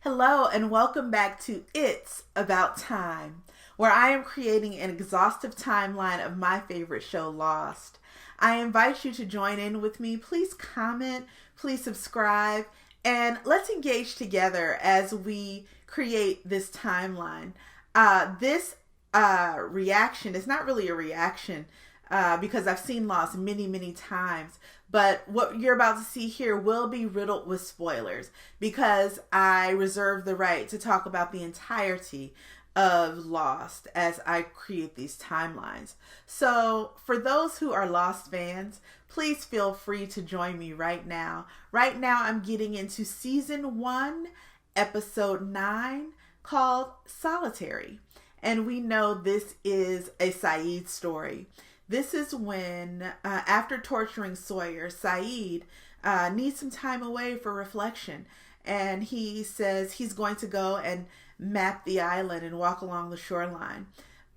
Hello and welcome back to It's About Time, where I am creating an exhaustive timeline of my favorite show, Lost. I invite you to join in with me. Please comment, please subscribe, and let's engage together as we create this timeline. This reaction is not really a reaction because I've seen Lost many times. But what you're about to see here will be riddled with spoilers because I reserve the right to talk about the entirety of Lost as I create these timelines. So for those who are Lost fans, please feel free to join me right now. Right now I'm getting into season 1, episode 9, called Solitary. And we know this is a Sayid story. This is when, after torturing Sawyer, Sayid needs some time away for reflection. And he says he's going to go and map the island and walk along the shoreline.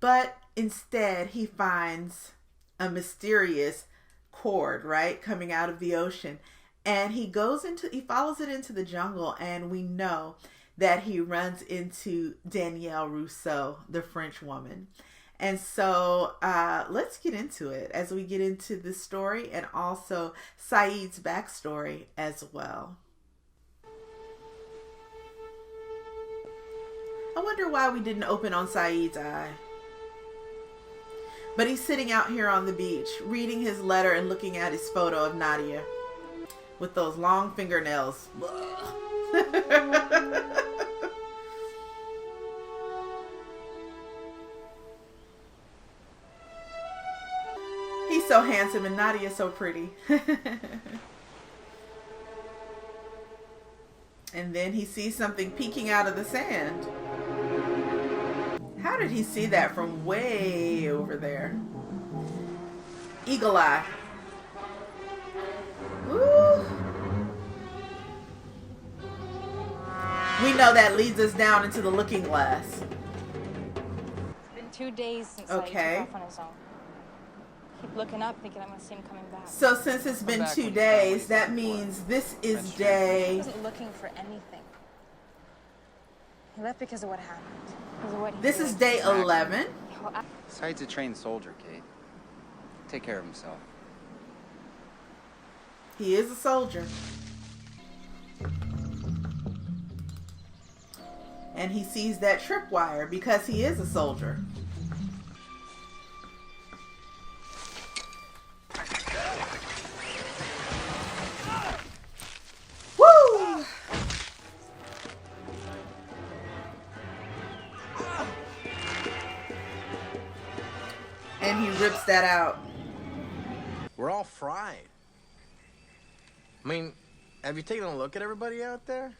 But instead, he finds a mysterious cord, right, coming out of the ocean. And he follows it into the jungle, and we know that he runs into Danielle Rousseau, the French woman. And so let's get into it as we get into this story and also Sayid's backstory as well. I wonder why we didn't open on Sayid's eye. But he's sitting out here on the beach, reading his letter and looking at his photo of Nadia with those long fingernails. He's so handsome and Nadia's so pretty. And then he sees something peeking out of the sand. How did he see that from way over there? Eagle eye. Ooh. We know that leads us down into the looking glass. It's been 2 days since I took off on his own. Keep looking up, thinking I'm gonna see him coming back. So since it's been 2 days, that means this is day... He wasn't looking for anything. He left because of what happened. Because of what this is day 11. Sayid's a trained soldier, Kate. Take care of himself. He is a soldier. And he sees that tripwire because he is a soldier. Woo! And he rips that out. We're all fried. I mean, have you taken a look at everybody out there?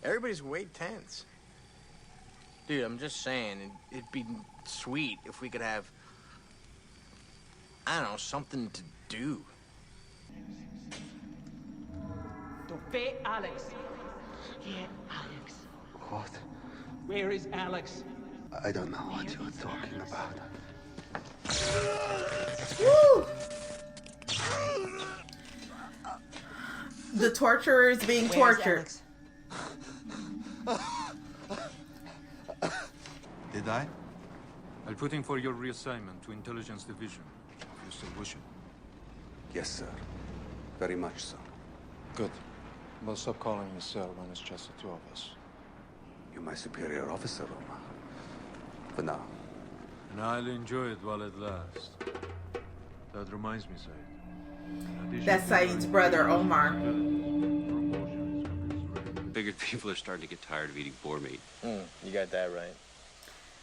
Everybody's way tense. Dude, I'm just saying, it'd be sweet if we could have, I don't know, something to do. To pay Alex. Get Alex. What? Where is Alex? I don't know what you're talking about. Woo! The torturer is being tortured. Did I? I'll put in for your reassignment to Intelligence Division, if you still wish it. Yes, sir. Very much so. Good. Well, stop calling me sir when it's just the two of us. You're my superior officer, Roma. For now. And I'll enjoy it while it lasts. That reminds me, Sayid. That's Sayid's brother, Omar. Figured people are starting to get tired of eating boar meat. You got that right.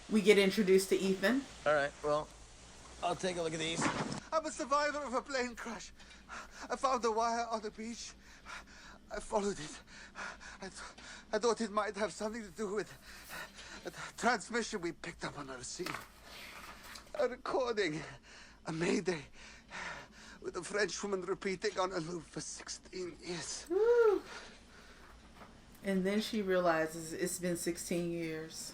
We get introduced to Ethan. All right, well, I'll take a look at these. I'm a survivor of a plane crash. I found a wire on the beach. I followed it. I thought it might have something to do with a transmission we picked up on a receiver. A recording. A mayday. With a French woman repeating on a loop for 16 years. Woo. And then she realizes it's been 16 years.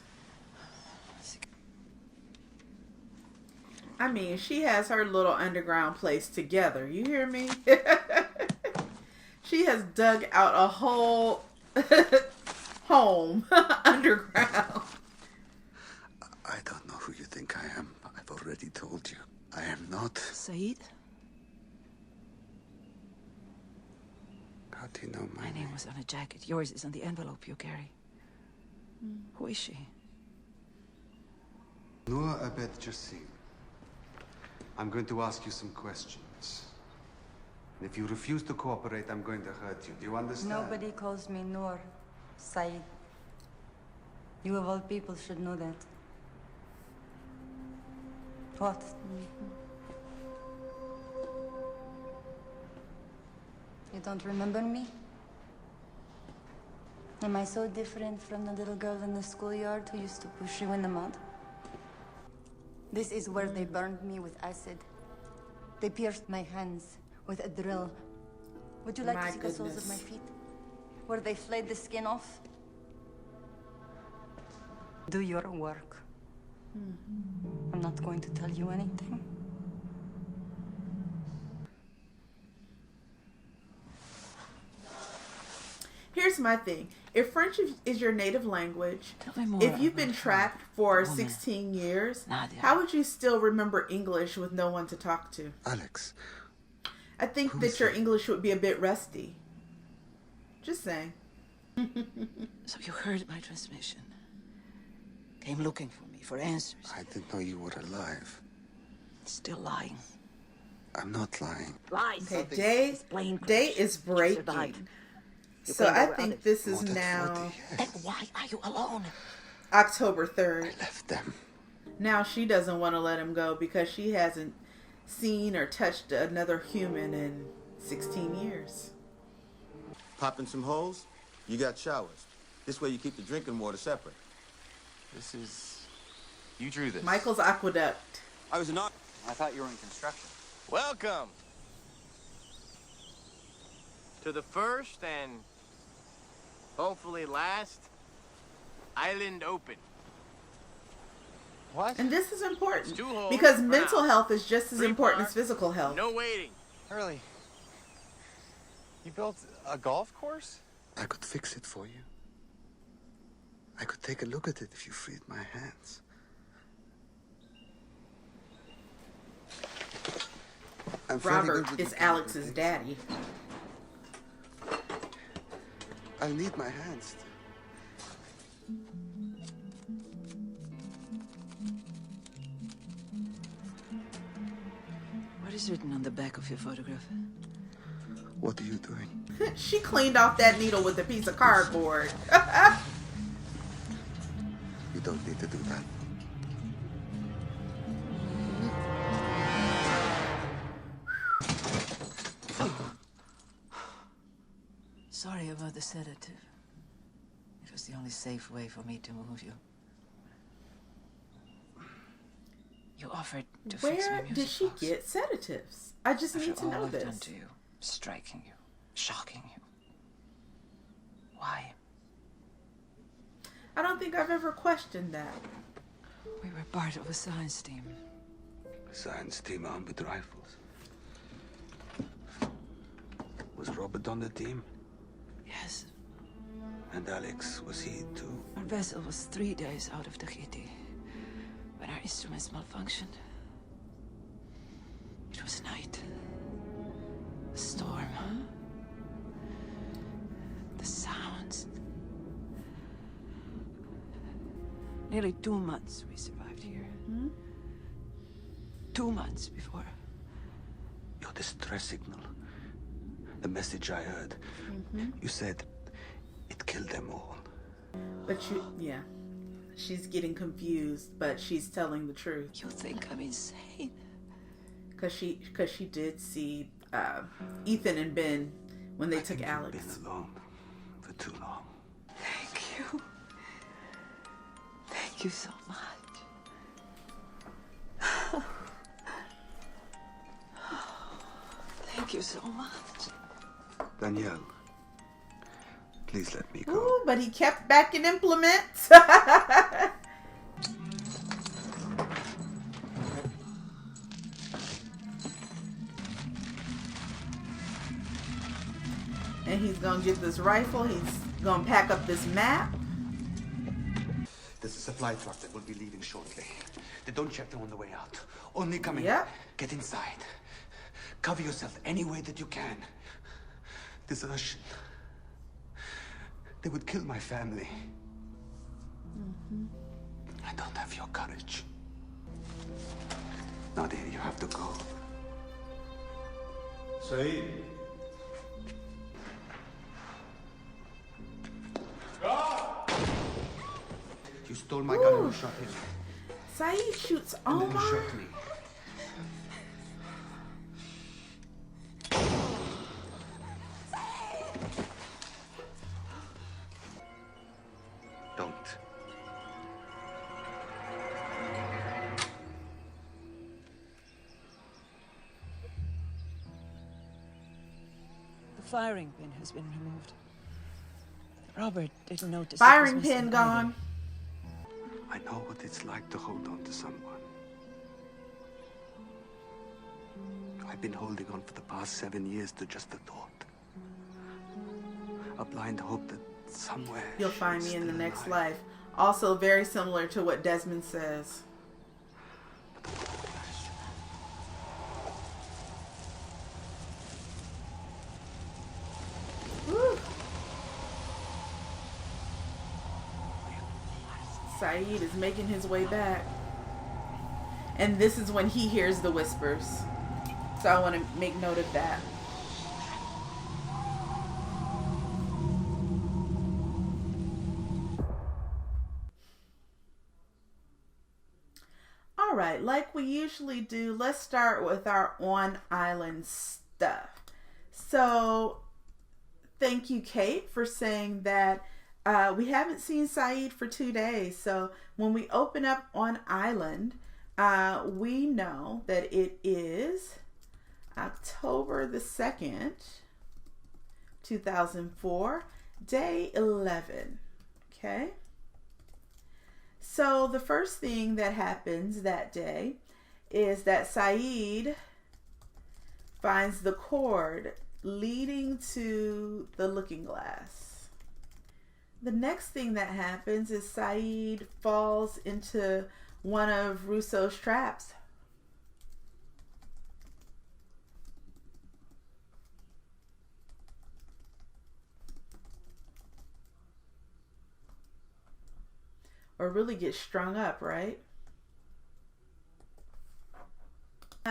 I mean, she has her little underground place together. You hear me? She has dug out a whole home underground. I don't know who you think I am. I've already told you. I am not. Sayid? How do you know My name was on a jacket. Yours is on the envelope you carry. Who is she? Noor Abed Jassim. I'm going to ask you some questions. And if you refuse to cooperate, I'm going to hurt you. Do you understand? Nobody calls me Noor, Sayid. You of all people should know that. What? You don't remember me? Am I so different from the little girl in the schoolyard who used to push you in the mud? This is where they burned me with acid. They pierced my hands with a drill. Would you like to see the soles of my feet? Where they flayed the skin off? Do your work. I'm not going to tell you anything. Here's my thing. If French is your native language, Tell me more if you've been about trapped for woman. 16 years, Nadia. how would you still remember English with no one to talk to? Alex. I think that your English would be a bit rusty. Just saying. So you heard my transmission. Came looking for me, for answers. I didn't know you were alive. Still lying. I'm not lying. Lies. Okay, day is breaking. So I think this is now Then why are you alone? October 3rd. I left them. Now she doesn't want to let him go because she hasn't seen or touched another human in 16 years. Popping some holes? You got showers. This way you keep the drinking water separate. This is... You drew this. Michael's aqueduct. I was not. I thought you were in construction. Welcome to the first and hopefully last Island Open. What? And this is important It's 2 holes because for mental now. health is just as 3 important par, as physical health. No waiting. Hurley, you built a golf course? I could fix it for you. I could take a look at it if you freed my hands. I'm very good Robert with is mechanical Alex's things. daddy. I'll need my hands. What is written on the back of your photograph? What are you doing? She cleaned off that needle with a piece of cardboard. You don't need to do that. Sorry about the sedative. It was the only safe way for me to move you. You offered to fix my Where music did she box. get sedatives? I just need After to know all I've this. done to you, striking you, shocking you. Why? I don't think I've ever questioned that. We were part of a science team. A science team armed with rifles. Was Robert on the team? Yes. And Alex, was he too? Our vessel was 3 days out of Tahiti when our instruments malfunctioned. It was night. A storm. The sounds. Nearly 2 months we survived here. 2 months before. Your distress signal. The message I heard. You said it killed them all. But yeah. She's getting confused, but she's telling the truth. You think I'm insane? Because she did see Ethan and Ben when they took Alex. You've been alone for too long. Thank you. Thank you so much. Thank you so much. Danielle, please let me go. Ooh, but he kept back in implements. And he's gonna get this rifle. He's gonna pack up this map. supply truck that will be leaving shortly. They don't check them on the way out. Only coming Yep. in. Get inside. Cover yourself any way that you can. Desertion. They would kill my family. I don't have your courage. Nadia, you have to go. Sayid. You stole my gun and you shot him. Sayid shoots And then you Omar. shot me. Don't. The firing pin has been removed. Robert didn't notice. Firing pin gone. I know what it's like to hold on to someone. I've been holding on for the past 7 years to just a thought. A blind hope that somewhere You'll find me in the next life. Also very similar to what Desmond says. Woo. Sayid is making his way back. And this is when he hears the whispers. So I want to make note of that. Alright, like we usually do, let's start with our on-island stuff. So, thank you, Kate, for saying that we haven't seen Sayid for 2 days. So, when we open up on island, we know that it is October the 2nd, 2004, day 11. Okay? So the first thing that happens that day is that Sayid finds the cord leading to the looking glass. The next thing that happens is Sayid falls into one of Rousseau's traps. Or really get strung up, right?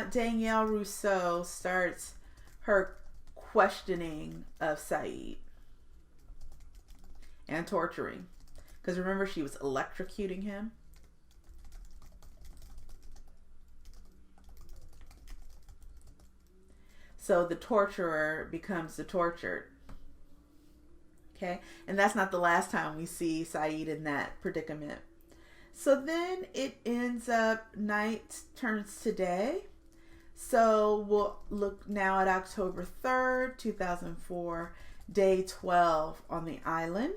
Danielle Rousseau starts her questioning of Sayid and torturing. Because remember, she was electrocuting him. So the torturer becomes the tortured. Okay, and that's not the last time we see Sayid in that predicament. So then it ends up night turns to day. So we'll look now at October 3rd, 2004, day 12 on the island.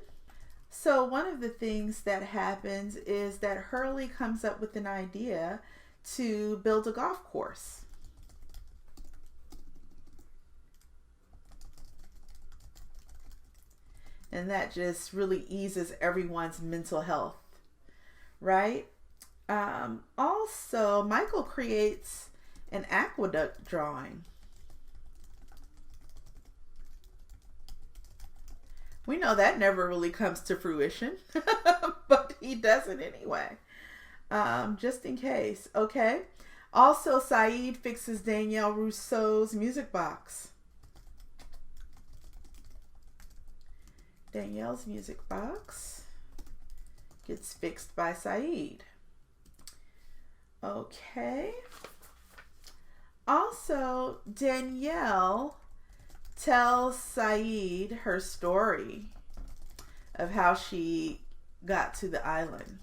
So one of the things that happens is that Hurley comes up with an idea to build a golf course. And that just really eases everyone's mental health, right? Also, Michael creates an aqueduct drawing. We know that never really comes to fruition, but he does it anyway, just in case. Okay. Also, Sayid fixes Danielle Rousseau's music box. Danielle's music box gets fixed by Sayid. Okay. Also, Danielle tells Sayid her story of how she got to the island.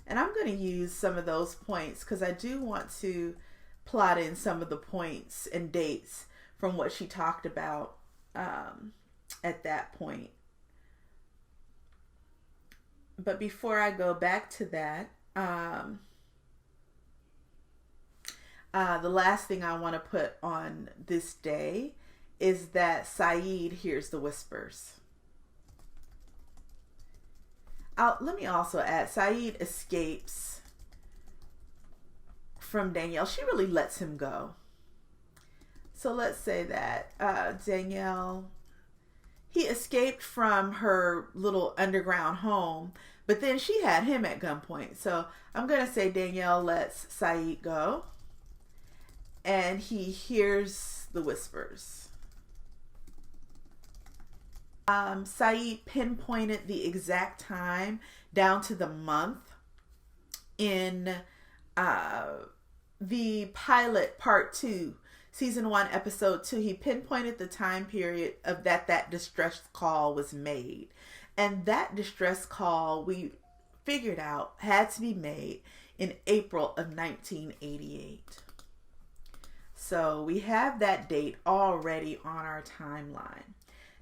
And I'm going to use some of those points because I do want to plot in some of the points and dates from what she talked about at that point. But before I go back to that, the last thing I want to put on this day is that Sayid hears the whispers. Let me also add, Sayid escapes from Danielle. She really lets him go. So let's say that Danielle, he escaped from her little underground home, but then she had him at gunpoint. So I'm going to say Danielle lets Sayid go, and he hears the whispers. Sayid pinpointed the exact time down to the month in the pilot part 2, season 1, episode 2. He pinpointed the time period of that distress call was made. And that distress call, we figured out, had to be made in April of 1988. So we have that date already on our timeline.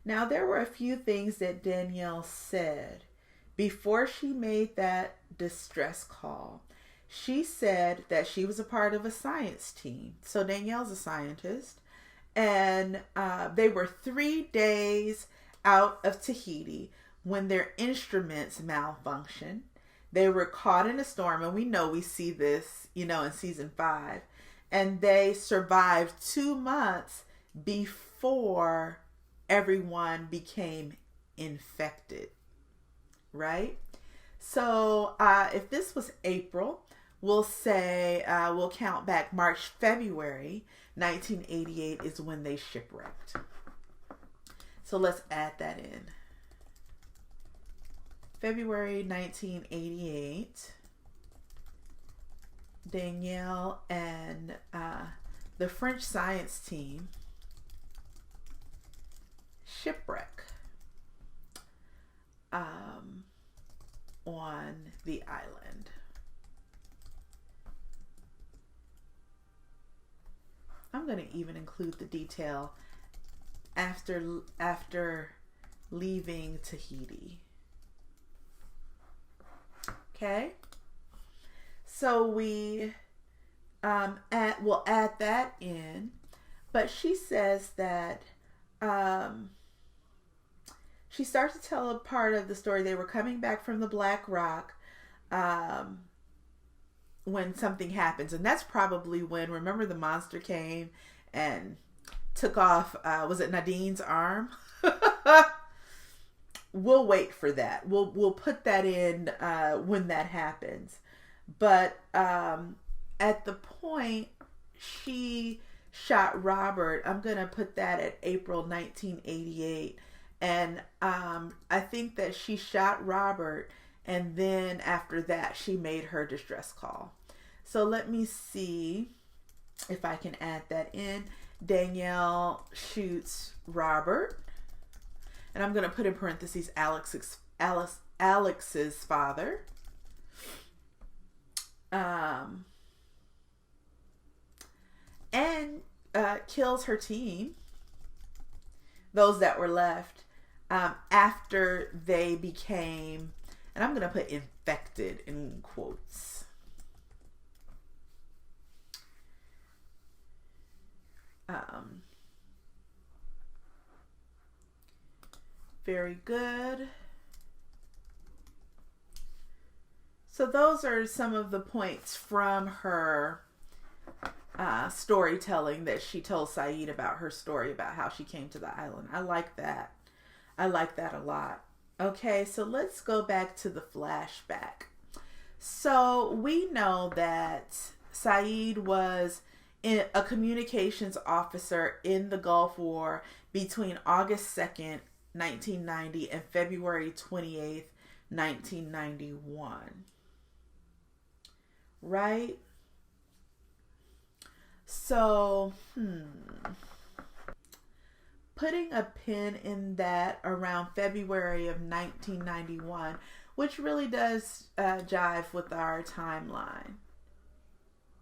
Now, there were a few things that Danielle said before she made that distress call. She said that she was a part of a science team. So Danielle's a scientist. And they were 3 days out of Tahiti when their instruments malfunctioned. They were caught in a storm. And we know we see this, in season 5. And they survived 2 months before everyone became infected, right? So if this was April, we'll say, we'll count back March, February 1988 is when they shipwrecked. So let's add that in. February 1988, Danielle and the French science team shipwreck on the island. I'm going to even include the detail after leaving Tahiti. Okay, so we'll add that in, but she says that she starts to tell a part of the story. They were coming back from the Black Rock when something happens. And that's probably when, remember, the monster came and took off, was it Nadine's arm? We'll wait for that. We'll put that in when that happens. But at the point she shot Robert, I'm going to put that at April 1988. And I think that she shot Robert, and then after that she made her distress call. So let me see if I can add that in. Danielle shoots Robert, and I'm going to put in parentheses Alex's father. And kills her team, those that were left, after they became, and I'm going to put infected in quotes. Very good. So those are some of the points from her storytelling that she told Sayid about her story about how she came to the island. I like that. I like that a lot. Okay, so let's go back to the flashback. So we know that Sayid was a communications officer in the Gulf War between August 2nd, 1990 and February 28th, 1991. Right? So, putting a pin in that around February of 1991, which really does jive with our timeline.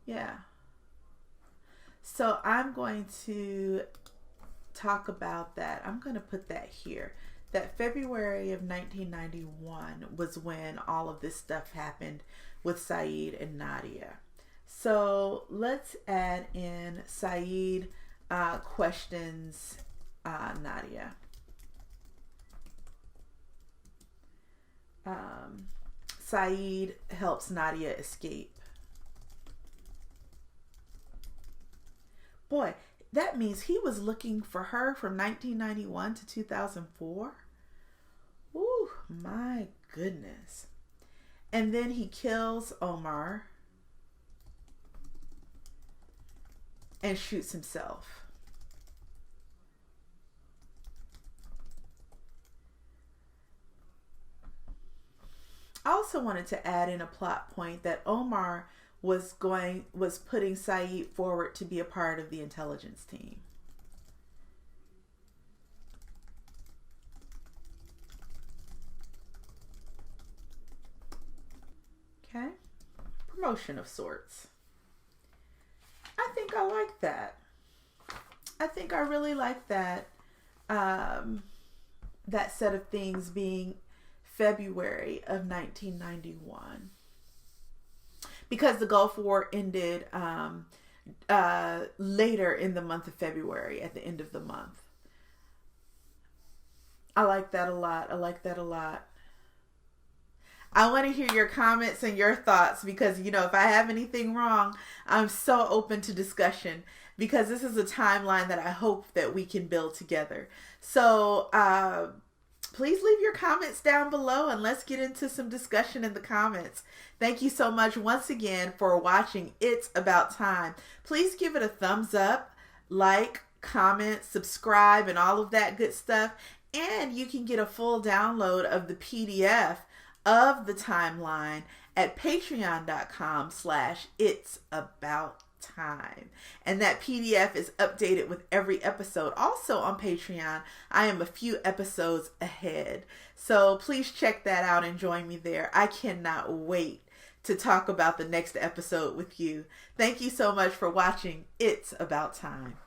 Yeah. So I'm going to talk about that. I'm going to put that here. That February of 1991 was when all of this stuff happened with Sayid and Nadia. So let's add in Sayid questions Nadia. Sayid helps Nadia escape. Boy, that means he was looking for her from 1991 to 2004. Ooh, my goodness. And then he kills Omar and shoots himself. I also wanted to add in a plot point that Omar was putting Sayid forward to be a part of the intelligence team. Okay, promotion of sorts. I think I like that. I think I really like that. That set of things being February of 1991, because the Gulf War ended later in the month of February, at the end of the month. I like that a lot. I like that a lot. I want to hear your comments and your thoughts, because, you know, if I have anything wrong, I'm so open to discussion, because this is a timeline that I hope that we can build together. So please leave your comments down below and let's get into some discussion in the comments. Thank you so much once again for watching It's About Time. Please give it a thumbs up, like, comment, subscribe, and all of that good stuff. And you can get a full download of the PDF of the timeline at patreon.com/itsaboutTime. And that PDF is updated with every episode. Also on Patreon, I am a few episodes ahead. So please check that out and join me there. I cannot wait to talk about the next episode with you. Thank you so much for watching It's About Time.